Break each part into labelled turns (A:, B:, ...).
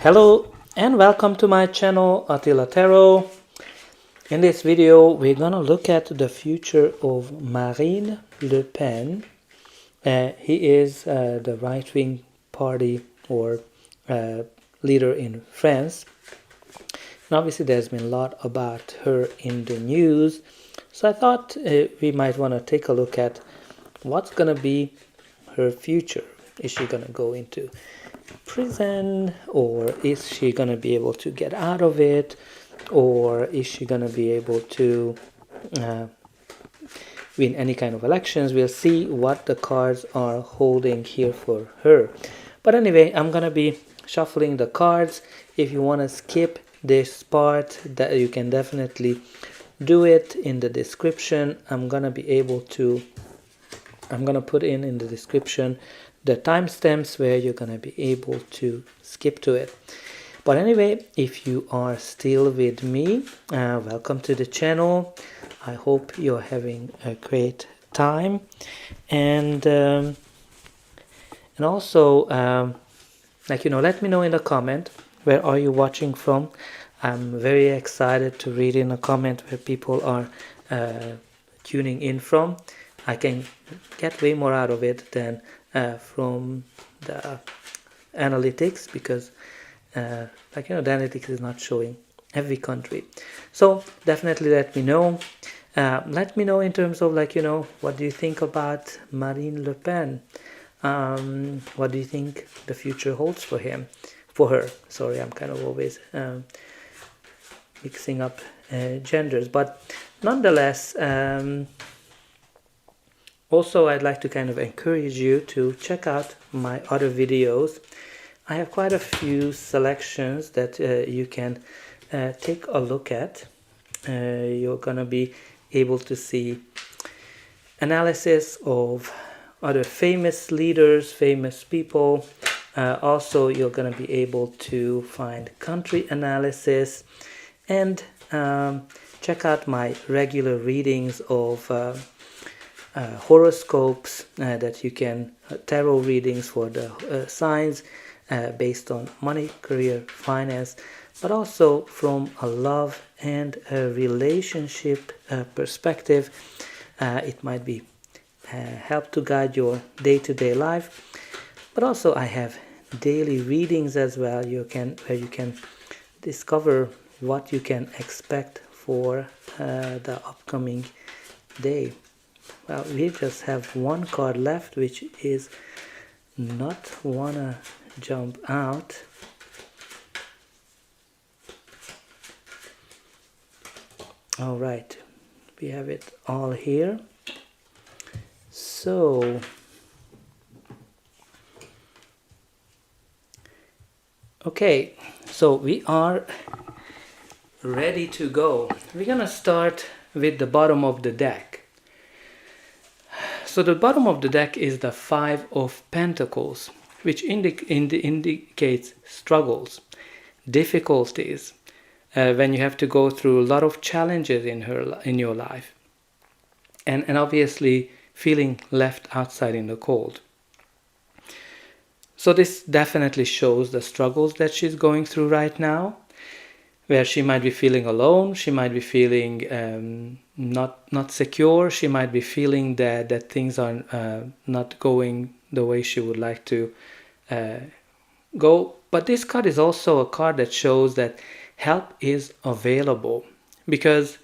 A: Hello and welcome to my channel Attila Tarot. In this video we're gonna look at the future of Marine Le Pen. He is the right-wing party or leader in France. And obviously there's been a lot about her in the news, so I thought we might want to take a look at what's gonna be her future. Is she gonna go into prison, or is she gonna be able to get out of it, or is she gonna be able to win any kind of elections? We'll see what the cards are holding here for her. But anyway, I'm gonna be shuffling the cards. If you want to skip this part, that you can definitely do it in the description. I'm gonna put in the description the timestamps where you're gonna be able to skip to it. But anyway, if you are still with me, welcome to the channel. I hope you're having a great time, and also let me know in the comment where are you watching from. I'm very excited to read in a comment where people are tuning in from. I can get way more out of it than from the analytics, because the analytics is not showing every country. So definitely let me know. Let me know in terms of what do you think about Marine Le Pen? What do you think the future holds for her? Sorry, I'm kind of always mixing up genders, but nonetheless, also I'd like to kind of encourage you to check out my other videos. I have quite a few selections that you can take a look at. You're gonna be able to see analysis of other famous leaders, famous people. Also, you're gonna be able to find country analysis, and check out my regular readings of horoscopes that you can, tarot readings for the signs based on money, career, finance, but also from a love and a relationship perspective. It might be help to guide your day-to-day life, but also I have daily readings as well. Where you can discover what you can expect for the upcoming day. Well, we just have one card left, which is not wanna jump out. All right, we have it all here. So okay, so we are ready to go. We're gonna start with the bottom of the deck. So the bottom of the deck is the Five of Pentacles, which indicates struggles, difficulties, when you have to go through a lot of challenges in your life, and obviously feeling left outside in the cold. So this definitely shows the struggles that she's going through right now, where she might be feeling alone, she might be feeling not secure, she might be feeling that things are not going the way she would like to go. But this card is also a card that shows that help is available, because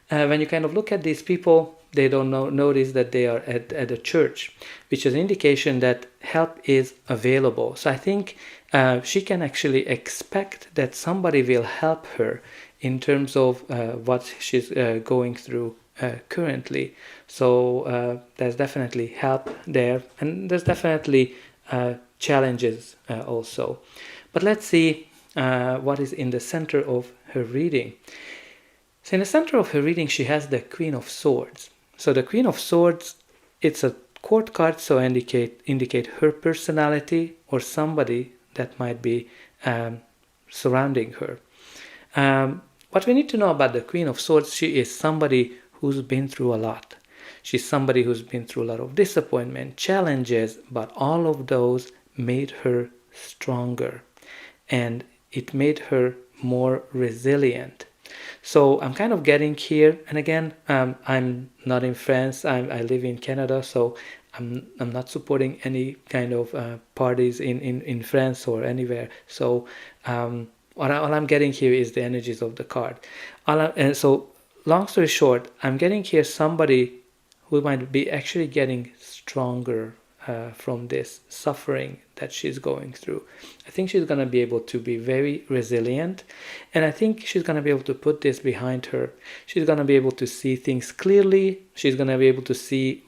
A: when you kind of look at these people, they don't notice that they are at a church, which is an indication that help is available. So I think she can actually expect that somebody will help her in terms of what she's going through currently. So there's definitely help there, and there's definitely challenges also. But let's see what is in the center of her reading. So in the center of her reading, she has the Queen of Swords. So the Queen of Swords, it's a court card, so indicate her personality or somebody that might be surrounding her. What we need to know about the Queen of Swords, she is somebody who's been through a lot. She's somebody who's been through a lot of disappointment, challenges, but all of those made her stronger. And it made her more resilient. So I'm kind of getting here, and again, I'm not in France. I live in Canada, so I'm not supporting any kind of parties in France or anywhere. So all I'm getting here is the energies of the card. And so long story short, I'm getting here somebody who might be actually getting stronger from this suffering that she's going through. I think she's going to be able to be very resilient, and I think she's going to be able to put this behind her. She's going to be able to see things clearly. She's going to be able to see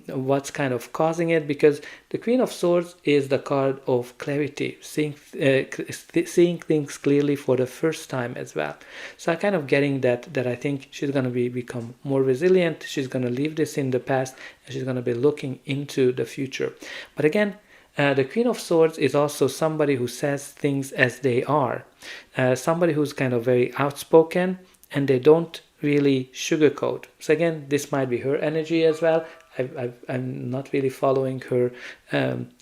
A: what's kind of causing it, because the Queen of Swords is the card of clarity, seeing things clearly for the first time as well. So I'm kind of getting that I think she's going to become more resilient. She's going to leave this in the past, and she's going to be looking into the future. But again, the Queen of Swords is also somebody who says things as they are, somebody who's kind of very outspoken, and they don't really sugarcoat. So again, this might be her energy as well. I'm not really following her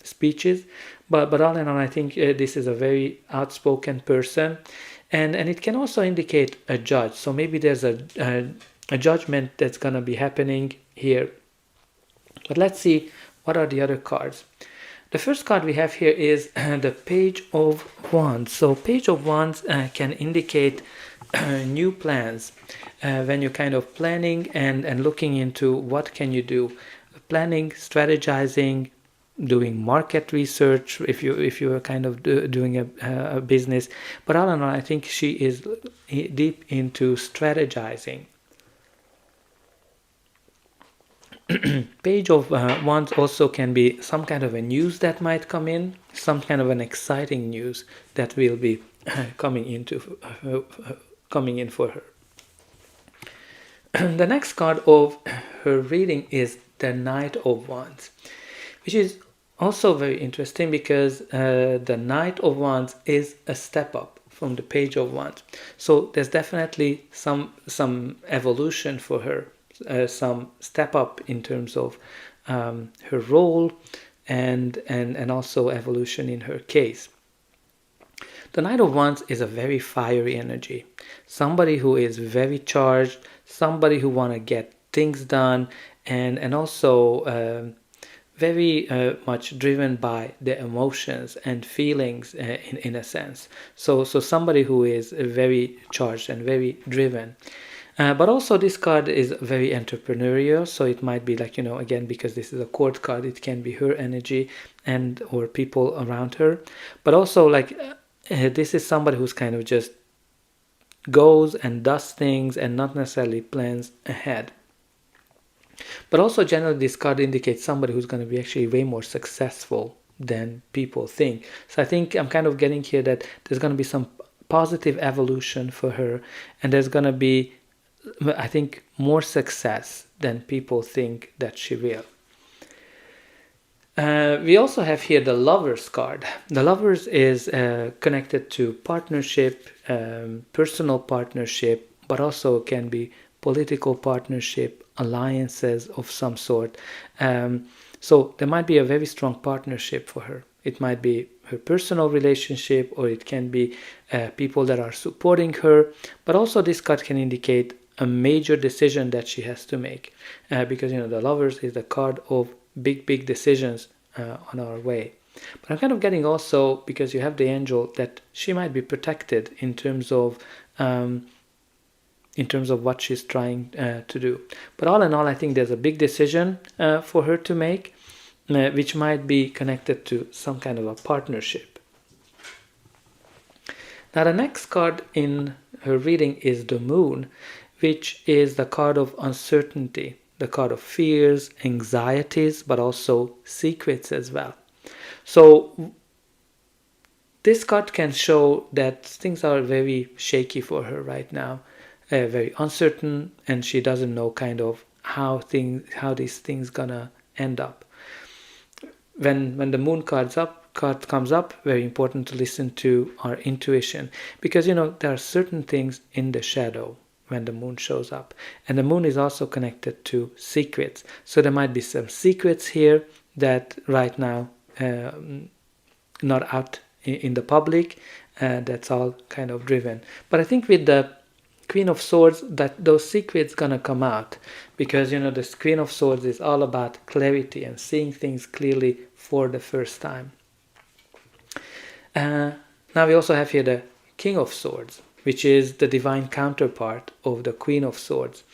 A: speeches, but all in all, I think this is a very outspoken person, and it can also indicate a judge. So maybe there's a judgment that's gonna be happening here. But let's see, what are the other cards? The first card we have here is the Page of Wands. So Page of Wands can indicate new plans, when you're kind of planning and looking into what can you do, planning, strategizing, doing market research if you are kind of doing a business. But all in all, I think she is deep into strategizing. Page of Wands also can be some kind of a news that might come in, some kind of an exciting news that will be coming in for her. The next card of her reading is the Knight of Wands, which is also very interesting because the Knight of Wands is a step up from the Page of Wands. So there's definitely some evolution for her, some step up in terms of her role and also evolution in her case. The Knight of Wands is a very fiery energy, somebody who is very charged, somebody who want to get things done, and also very much driven by the emotions and feelings in a sense. So somebody who is very charged and very driven. But also this card is very entrepreneurial, so it might be like, again, because this is a court card, it can be her energy and or people around her. But also like this is somebody who's kind of just goes and does things and not necessarily plans ahead. But also generally this card indicates somebody who's going to be actually way more successful than people think. So I think I'm kind of getting here that there's going to be some positive evolution for her, and there's going to be, I think, more success than people think that she will. We also have here the Lovers card. The Lovers is connected to partnership, personal partnership, but also can be political partnership, alliances of some sort. So there might be a very strong partnership for her. It might be her personal relationship, or it can be people that are supporting her. But also this card can indicate a major decision that she has to make, because the Lovers is the card of big decisions on our way. But I'm kind of getting also, because you have the Angel, that she might be protected in terms of what she's trying to do. But all in all, I think there's a big decision for her to make, which might be connected to some kind of a partnership. Now the next card in her reading is the Moon, which is the card of uncertainty, the card of fears, anxieties, but also secrets as well. So this card can show that things are very shaky for her right now, very uncertain, and she doesn't know kind of how these things gonna end up. When the Moon card comes up, very important to listen to our intuition, because there are certain things in the shadow when the Moon shows up, and the Moon is also connected to secrets. So there might be some secrets here that right now not out in the public. That's all kind of driven. But I think with the Queen of Swords, that those secrets gonna come out, because this Queen of Swords is all about clarity and seeing things clearly for the first time. Now we also have here the King of Swords, which is the divine counterpart of the Queen of Swords.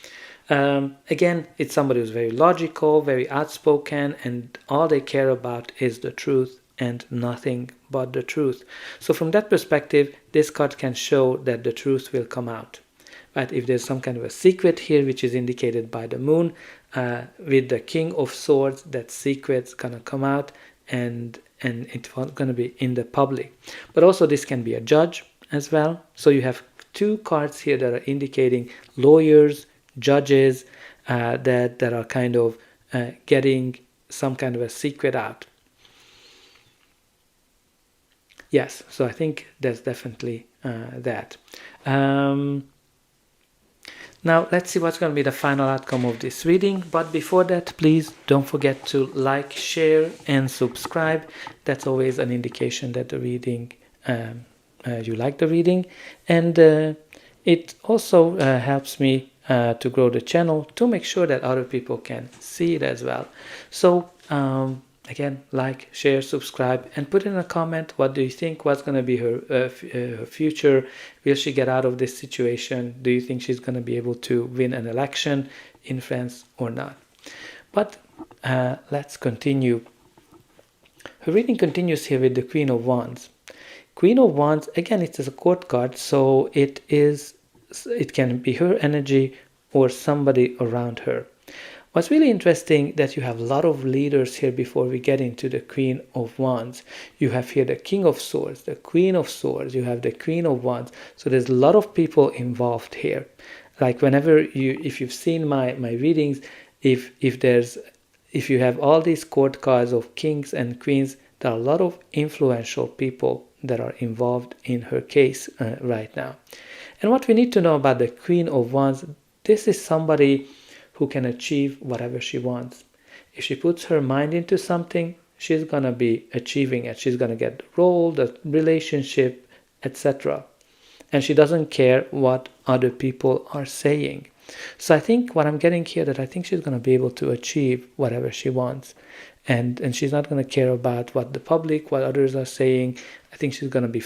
A: Again, it's somebody who's very logical, very outspoken, and all they care about is the truth and nothing but the truth. So from that perspective, this card can show that the truth will come out. But if there's some kind of a secret here, which is indicated by the moon, with the King of Swords, that secret's gonna come out, and it's gonna be in the public. But also this can be a judge as well. So you have two cards here that are indicating lawyers, judges, that are kind of getting some kind of a secret out. Yes, so I think there's definitely that. Now let's see what's going to be the final outcome of this reading. But before that, please don't forget to like, share, and subscribe. That's always an indication that the reading, you like the reading, and it also helps me to grow the channel, to make sure that other people can see it as well. So again, like, share, subscribe, and put in a comment, what do you think, what's going to be her future? Will she get out of this situation? Do you think she's going to be able to win an election in France or not? But let's continue. Her reading continues here with the Queen of Wands. Queen of Wands, again, it is a court card, so it can be her energy or somebody around her. What's really interesting that you have a lot of leaders here before we get into the Queen of Wands. You have here the King of Swords, the Queen of Swords, you have the Queen of Wands. So there's a lot of people involved here. Like whenever if you've seen my readings, if you have all these court cards of kings and queens, there are a lot of influential people that are involved in her case right now. And what we need to know about the Queen of Wands, this is somebody who can achieve whatever she wants. If she puts her mind into something, she's going to be achieving it. She's going to get the role, the relationship, etc. And she doesn't care what other people are saying. So I think what I'm getting here, that I think she's going to be able to achieve whatever she wants. And she's not going to care about what the public, what others are saying. I think she's going to be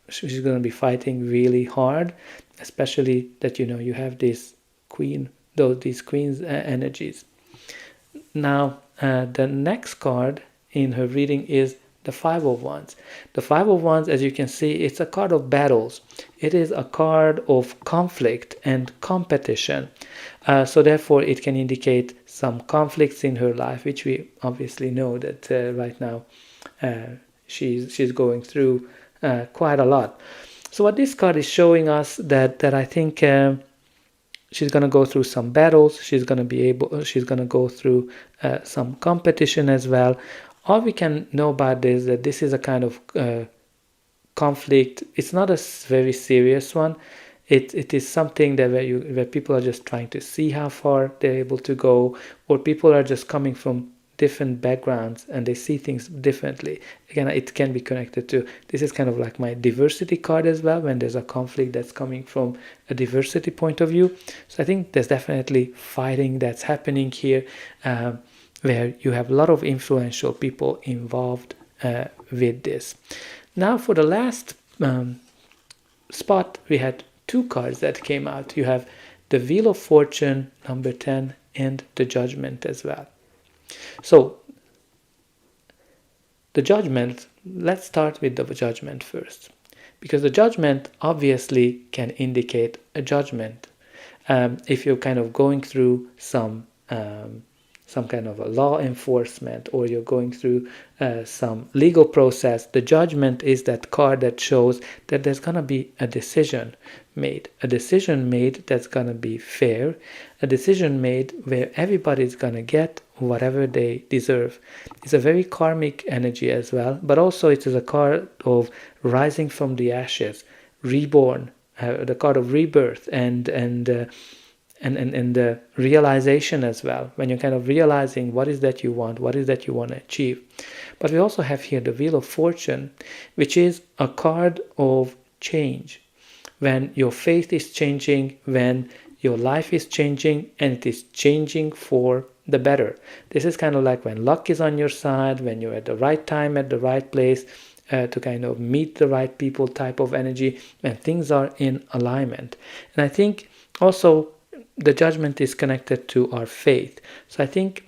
A: She's going to be fighting really hard, especially that, you have this queen, these queen's energies. Now, the next card in her reading is the Five of Wands. The Five of Wands, as you can see, it's a card of battles. It is a card of conflict and competition. So therefore, it can indicate some conflicts in her life, which we obviously know that right now she's going through quite a lot. So what this card is showing us, that I think she's going to go through some battles. She's going to go through some competition as well. All we can know about this, that this is a kind of conflict. It's not a very serious one. It is something that where people are just trying to see how far they're able to go, or people are just coming from different backgrounds and they see things differently. Again, it can be connected to, this is kind of like my diversity card as well, when there's a conflict that's coming from a diversity point of view. So I think there's definitely fighting that's happening here, where you have a lot of influential people involved with this. Now for the last spot, we had two cards that came out. You have the Wheel of Fortune, number 10, and the Judgment as well. So the Judgment, let's start with the Judgment first, because the Judgment obviously can indicate a judgment. If you're kind of going through some kind of a law enforcement, or you're going through some legal process, the Judgment is that card that shows that there's going to be a decision made that's going to be fair, a decision made where everybody's going to get whatever they deserve. It's a very karmic energy as well, but also it is a card of rising from the ashes, reborn, the card of rebirth, and and the realization as well, when you're kind of realizing what is that you want, what is that you want to achieve. But we also have here the Wheel of Fortune, which is a card of change. When your faith is changing, when your life is changing, and it is changing for the better. This is kind of like when luck is on your side, when you're at the right time, at the right place, to kind of meet the right people type of energy, when things are in alignment. And I think also the Judgment is connected to our faith. So I think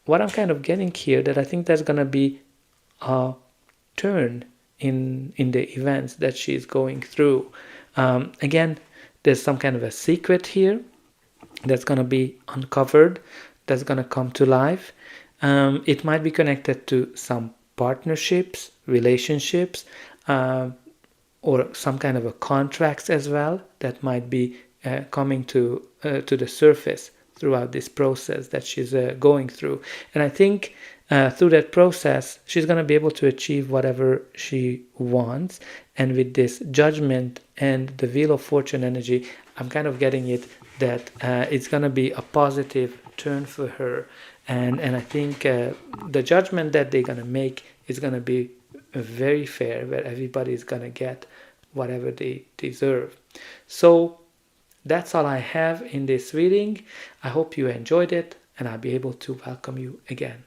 A: what I'm kind of getting here, that I think there's going to be a turn in the events that she's going through. Again, there's some kind of a secret here that's going to be uncovered, that's going to come to life. It might be connected to some partnerships, relationships, or some kind of a contracts as well that might be coming to the surface throughout this process that she's going through. And I think through that process, she's going to be able to achieve whatever she wants. And with this Judgment and the Wheel of Fortune energy, I'm kind of getting it that it's going to be a positive turn for her. And I think the judgment that they're going to make is going to be very fair, where everybody is going to get whatever they deserve. So that's all I have in this reading. I hope you enjoyed it, and I'll be able to welcome you again.